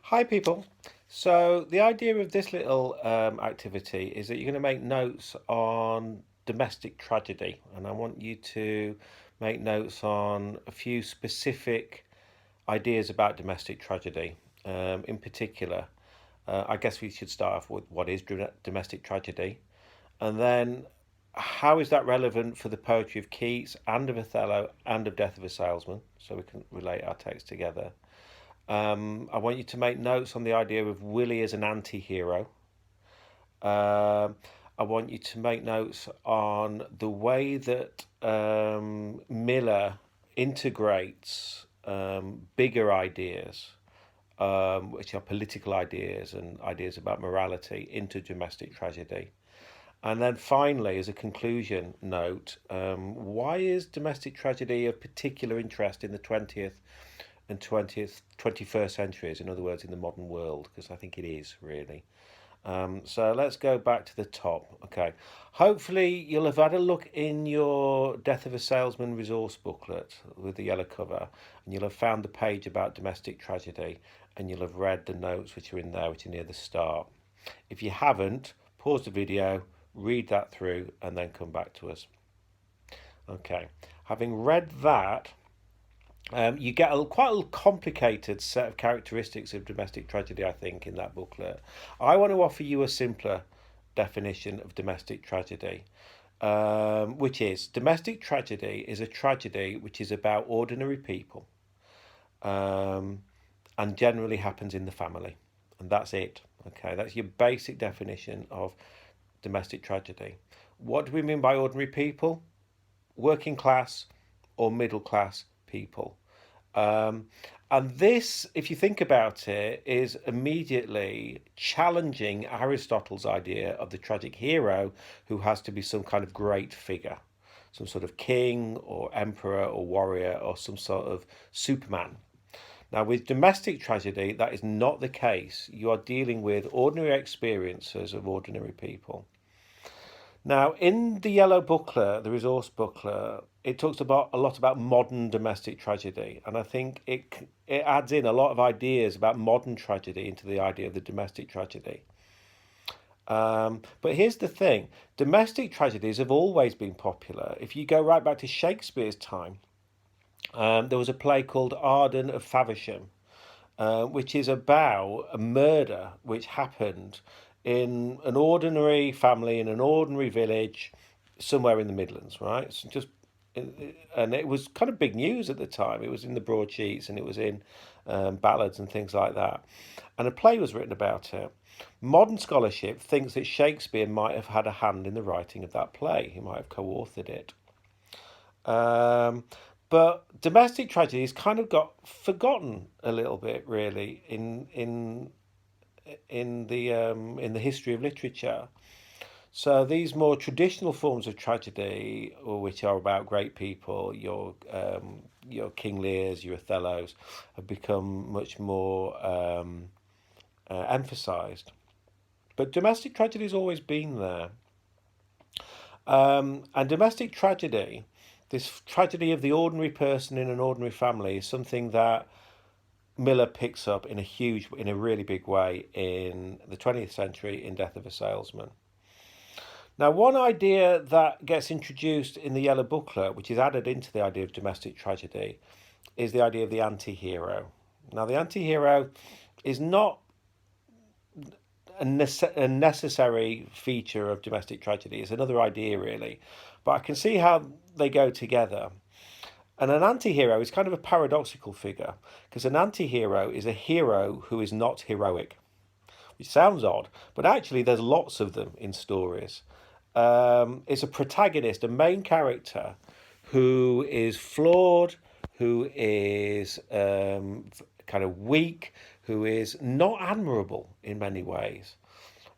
Hi, people. So, the idea of this little activity is that you're going to make notes on domestic tragedy, and I want you to make notes on a few specific ideas about domestic tragedy. In particular, I guess we should start off with what is domestic tragedy, and then how is that relevant for the poetry of Keats and of Othello and of Death of a Salesman, so we can relate our text together. I want you to make notes on the idea of Willie as an anti hero. I want you to make notes on the way that Miller integrates bigger ideas, which are political ideas and ideas about morality, into domestic tragedy. And then finally, as a conclusion note, why is domestic tragedy of particular interest in the 20th and 21st centuries, in other words, in the modern world? Because I think it is really. So let's go back to the top. Okay. Hopefully, you'll have had a look in your Death of a Salesman resource booklet with the yellow cover, and you'll have found the page about domestic tragedy, and you'll have read the notes which are in there, which are near the start. If you haven't, pause the video, read that through, and then come back to us. Okay. Having read that, you get quite a complicated set of characteristics of domestic tragedy, I think, in that booklet. I want to offer you a simpler definition of domestic tragedy, which is domestic tragedy is a tragedy which is about ordinary people um, and generally happens in the family. And that's it. Okay, that's your basic definition of domestic tragedy. What do we mean by ordinary people? Working class or middle class people. Um, and this, if you think about it, is immediately challenging Aristotle's idea of the tragic hero who has to be some kind of great figure, some sort of king or emperor or warrior or some sort of superman. Now, with domestic tragedy, that is not the case. You are dealing with ordinary experiences of ordinary people. Now, in the yellow booklet, the resource booklet, it talks about a lot about modern domestic tragedy, and I think it adds in a lot of ideas about modern tragedy into the idea of the domestic tragedy. But here's the thing: domestic tragedies have always been popular. If you go right back to Shakespeare's time, there was a play called Arden of Faversham, which is about a murder which happened in an ordinary family in an ordinary village somewhere in the Midlands, right? So just and it was kind of big news at the time. It was in the broadsheets and it was in ballads and things like that. And a play was written about it. Modern scholarship thinks that Shakespeare might have had a hand in the writing of that play. He might have co-authored it. Um, but domestic tragedies kind of got forgotten a little bit, really, in the history of literature. So these more traditional forms of tragedy, which are about great people, your King Lears, your Othellos, have become much more emphasised. But domestic tragedy has always been there. And domestic tragedy, this tragedy of the ordinary person in an ordinary family, is something that Miller picks up in a really big way in the 20th century in Death of a Salesman. Now, one idea that gets introduced in the Yellow Booklet, which is added into the idea of domestic tragedy, is the idea of the anti hero. Now, the anti hero is not a necessary feature of domestic tragedy, it's another idea, really. But I can see how they go together. And an anti hero is kind of a paradoxical figure because an anti hero is a hero who is not heroic, which sounds odd, but actually, there's lots of them in stories. It's a protagonist, a main character who is flawed, who is kind of weak, who is not admirable in many ways.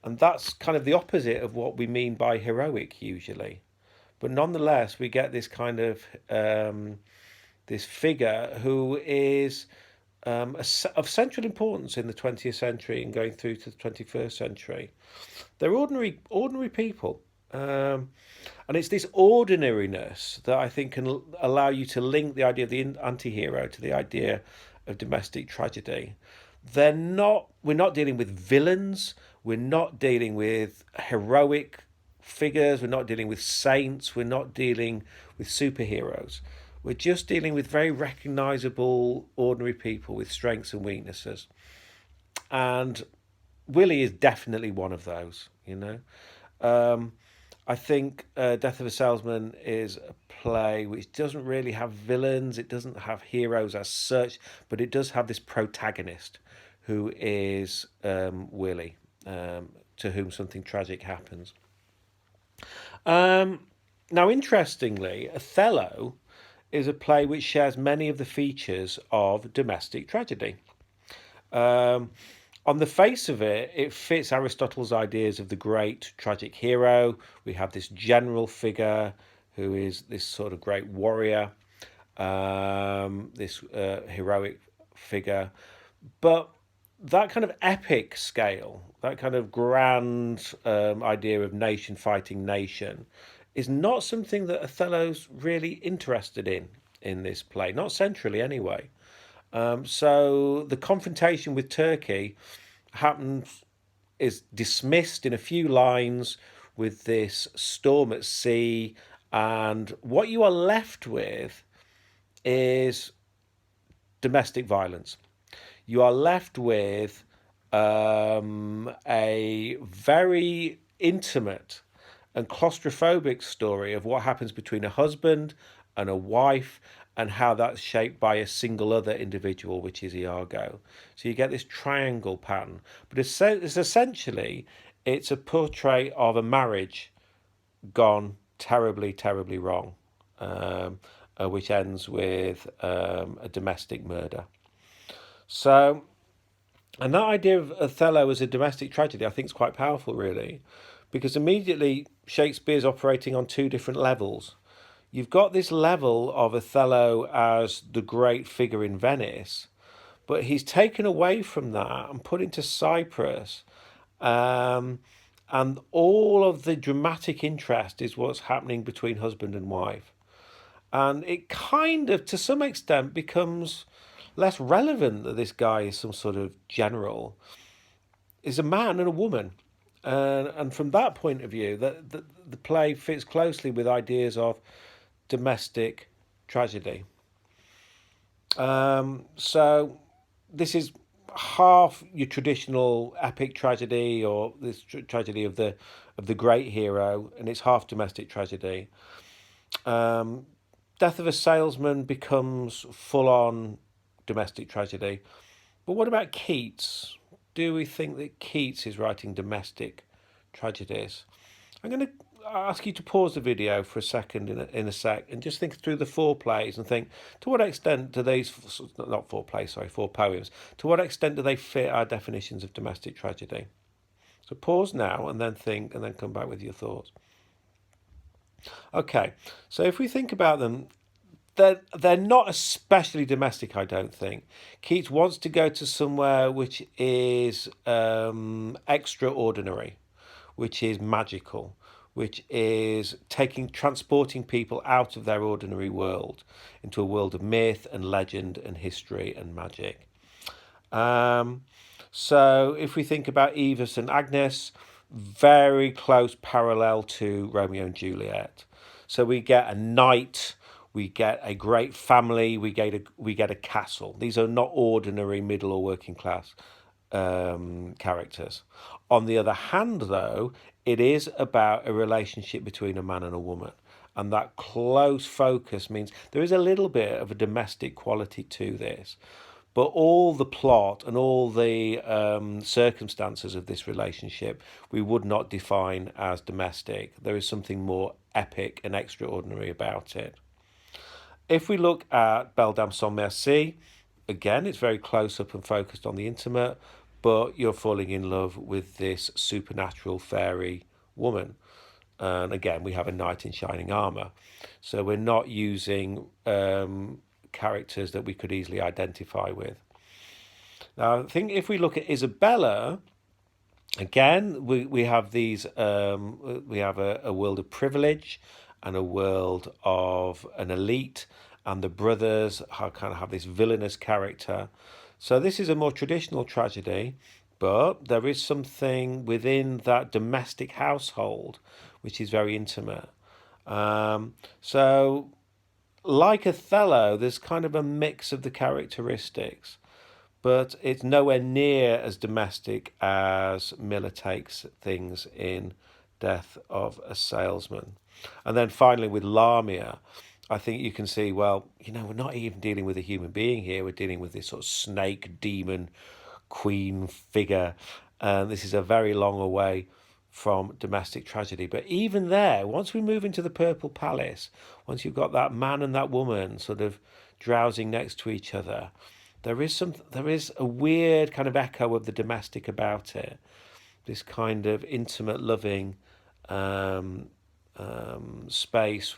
And that's kind of the opposite of what we mean by heroic usually. But nonetheless, we get this kind of this figure who is of central importance in the 20th century and going through to the 21st century. They're ordinary people. And it's this ordinariness that I think can allow you to link the idea of the anti hero to the idea of domestic tragedy. We're not dealing with villains, we're not dealing with heroic figures, we're not dealing with saints, we're not dealing with superheroes. We're just dealing with very recognizable ordinary people with strengths and weaknesses. And Willie is definitely one of those, you know. Um, I think Death of a Salesman is a play which doesn't really have villains, it doesn't have heroes as such, but it does have this protagonist who is Willie, to whom something tragic happens. Um, Now, interestingly, Othello is a play which shares many of the features of domestic tragedy. Um, on the face of it, it fits Aristotle's ideas of the great tragic hero. We have this general figure who is this sort of great warrior, this heroic figure. But that kind of epic scale, that kind of grand idea of nation fighting nation, is not something that Othello's really interested in this play, not centrally anyway. So the confrontation with Turkey happens is dismissed in a few lines with this storm at sea, and what you are left with is domestic violence. You are left with a very intimate and claustrophobic story of what happens between a husband and a wife and how that's shaped by a single other individual, which is Iago. So you get this triangle pattern. But it's essentially it's a portrait of a marriage gone terribly, terribly wrong, which ends with a domestic murder. So, and that idea of Othello as a domestic tragedy, I think, is quite powerful, really, because immediately Shakespeare's operating on two different levels. You've got this level of Othello as the great figure in Venice, but he's taken away from that and put into Cyprus. Um, and all of the dramatic interest is what's happening between husband and wife. And it kind of, to some extent, becomes less relevant that this guy is some sort of general, is a man and a woman. And from that point of view, the play fits closely with ideas of domestic tragedy. So this is half your traditional epic tragedy or this tragedy of the great hero, and it's half domestic tragedy. Um, Death of a Salesman becomes full on domestic tragedy. But what about Keats? Do we think that Keats is writing domestic tragedies? I'm going to ask you to pause the video for a second in a sec and just think through the four plays and think to what extent do these, not four plays, sorry, four poems, to what extent do they fit our definitions of domestic tragedy? So pause now and then think and then come back with your thoughts. Okay, so if we think about them, they're not especially domestic, I don't think. Keats wants to go to somewhere which is extraordinary, which is magical, which is transporting people out of their ordinary world into a world of myth and legend and history and magic. Um, so if we think about Evis and Agnes, very close parallel to Romeo and Juliet. So we get a knight, we get a great family, we get a castle. These are not ordinary middle or working class characters. On the other hand, though, it is about a relationship between a man and a woman. And that close focus means there is a little bit of a domestic quality to this. But all the plot and all the circumstances of this relationship we would not define as domestic. There is something more epic and extraordinary about it. If we look at Belle Dame sans Merci, again, it's very close up and focused on the intimate, but you're falling in love with this supernatural fairy woman. And again, we have a knight in shining armour. So we're not using characters that we could easily identify with. Now, I think if we look at Isabella, again, we have these, we have a world of privilege and a world of an elite, and the brothers kind of have this villainous character. So this is a more traditional tragedy, but there is something within that domestic household which is very intimate. So, like Othello, there's kind of a mix of the characteristics, but it's nowhere near as domestic as Miller takes things in Death of a Salesman. And then finally with Lamia, I think you can see, well, we're not even dealing with a human being here. We're dealing with this sort of snake demon queen figure. And this is a very long way from domestic tragedy. But even there, once we move into the Purple Palace, once you've got that man and that woman sort of drowsing next to each other, there is a weird kind of echo of the domestic about it. This kind of intimate, loving um, space,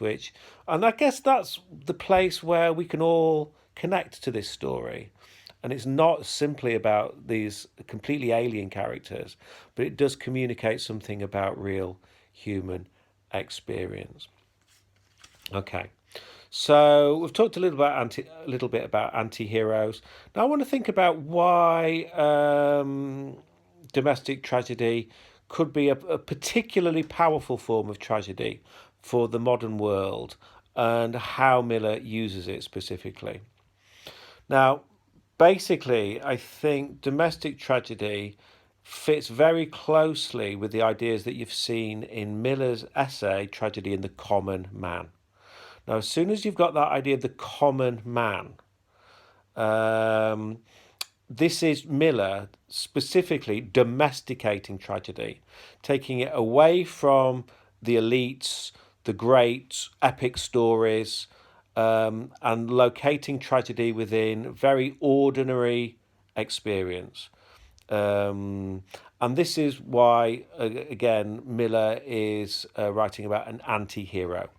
and I guess that's the place where we can all connect to this story. And it's not simply about these completely alien characters, but it does communicate something about real human experience. Okay. So we've talked a little bit about anti-heroes. Now I want to think about why domestic tragedy could be a particularly powerful form of tragedy for the modern world and how Miller uses it specifically. Now, basically, I think domestic tragedy fits very closely with the ideas that you've seen in Miller's essay, Tragedy in the Common Man. Now, as soon as you've got that idea of the common man, um, this is Miller specifically domesticating tragedy, taking it away from the elites, the great epic stories, and locating tragedy within very ordinary experience. Um, and this is why, again, Miller is writing about an anti hero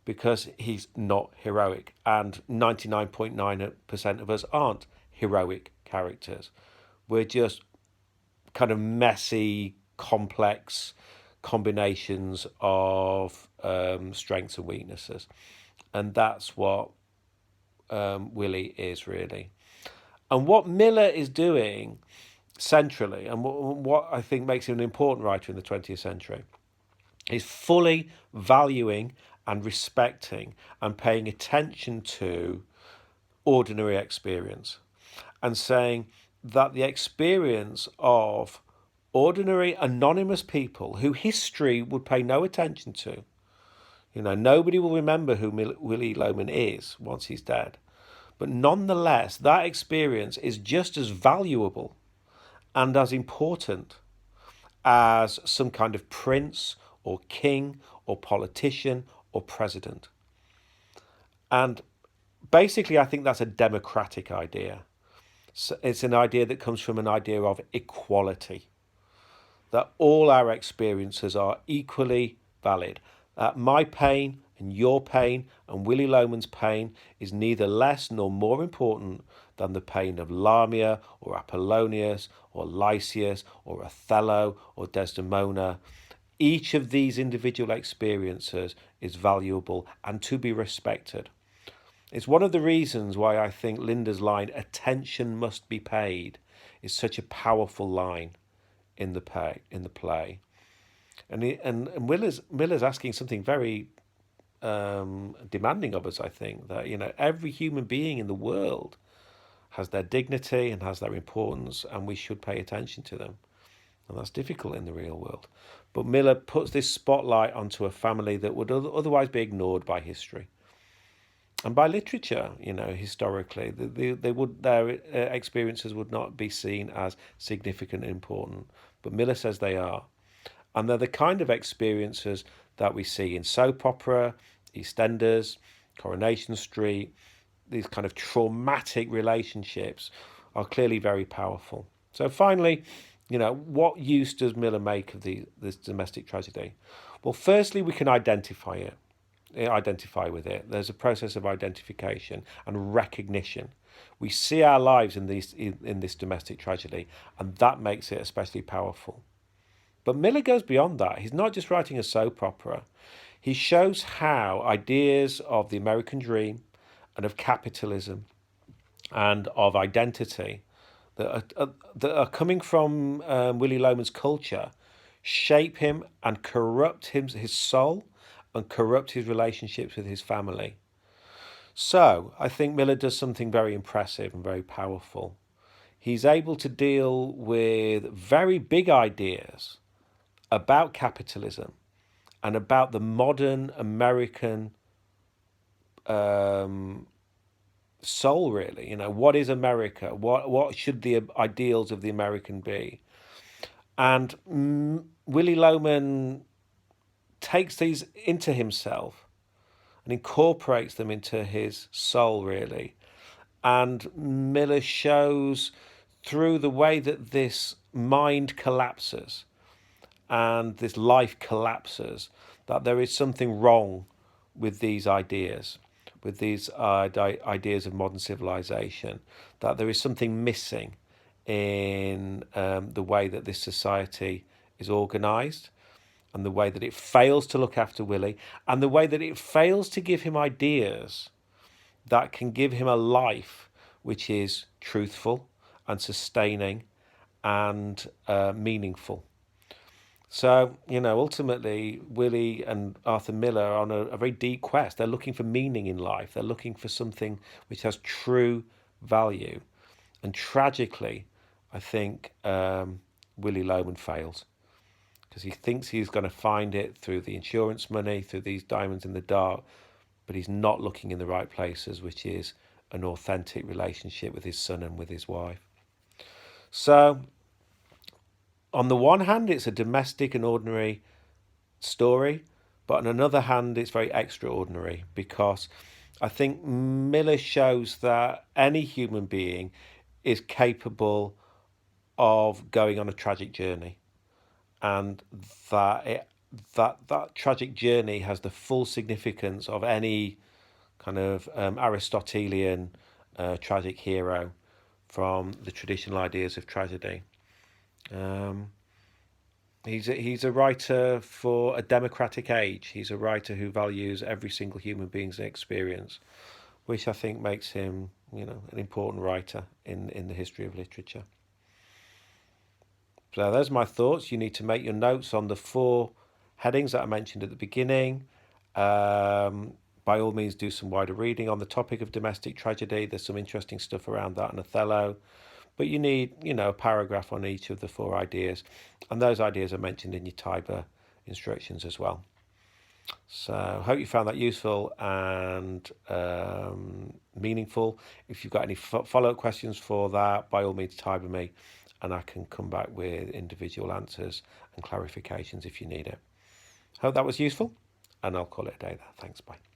because he's not heroic. And 99.9% of us aren't heroic characters. We're just kind of messy, complex combinations of strengths and weaknesses. And that's what Willie is really. And what Miller is doing centrally, and what I think makes him an important writer in the 20th century, is fully valuing and respecting and paying attention to ordinary experience and saying that the experience of ordinary anonymous people who history would pay no attention to, nobody will remember who Willie Loman is once he's dead, but nonetheless that experience is just as valuable and as important as some kind of prince or king or politician or president. And basically, I think that's a democratic idea. So it's an idea that comes from an idea of equality, that all our experiences are equally valid. My pain and your pain and Willie Loman's pain is neither less nor more important than the pain of Lamia or Apollonius or Lysias or Othello or Desdemona. Each of these individual experiences is valuable and to be respected. It's one of the reasons why I think Linda's line, "attention must be paid," is such a powerful line in the play. And Miller's asking something very demanding of us. I think that every human being in the world has their dignity and has their importance, and we should pay attention to them. And that's difficult in the real world. But Miller puts this spotlight onto a family that would otherwise be ignored by history and by literature. Historically, their experiences would not be seen as significant and important. But Miller says they are. And they're the kind of experiences that we see in soap opera, EastEnders, Coronation Street. These kind of traumatic relationships are clearly very powerful. So finally, what use does Miller make of this domestic tragedy? Well, firstly, we can identify with it. There's a process of identification and recognition. We see our lives in this domestic tragedy, and that makes it especially powerful. But Miller goes beyond that. He's not just writing a soap opera. He shows how ideas of the American dream and of capitalism and of identity that are coming from Willy Loman's culture shape him and corrupt his soul and corrupt his relationships with his family. So I think Miller does something very impressive and very powerful. He's able to deal with very big ideas about capitalism and about the modern American um, soul, really. What is America? What should the ideals of the American be? And Willy Loman takes these into himself and incorporates them into his soul, really. And Miller shows through the way that this mind collapses and this life collapses that there is something wrong with these ideas, with these ideas of modern civilization, that there is something missing in the way that this society is organized and the way that it fails to look after Willie and the way that it fails to give him ideas that can give him a life which is truthful and sustaining and meaningful. So, ultimately, Willie and Arthur Miller are on a very deep quest. They're looking for meaning in life. They're looking for something which has true value. And tragically, I think Willie Loman fails because he thinks he's going to find it through the insurance money, through these diamonds in the dark, but he's not looking in the right places, which is an authentic relationship with his son and with his wife. So, on the one hand, it's a domestic and ordinary story, but on another hand, it's very extraordinary because I think Miller shows that any human being is capable of going on a tragic journey, and that tragic journey has the full significance of any kind of Aristotelian tragic hero from the traditional ideas of tragedy. Um, he's a writer for a democratic age. He's a writer who values every single human being's experience, which I think makes him, an important writer in the history of literature. So those are my thoughts. You need to make your notes on the 4 headings that I mentioned at the beginning. By all means, do some wider reading on the topic of domestic tragedy. There's some interesting stuff around that in Othello. But you need, a paragraph on each of the 4 ideas. And those ideas are mentioned in your Tiber instructions as well. So I hope you found that useful and meaningful. If you've got any follow-up questions for that, by all means, Tiber me, and I can come back with individual answers and clarifications if you need it. Hope that was useful, and I'll call it a day there. Thanks, bye.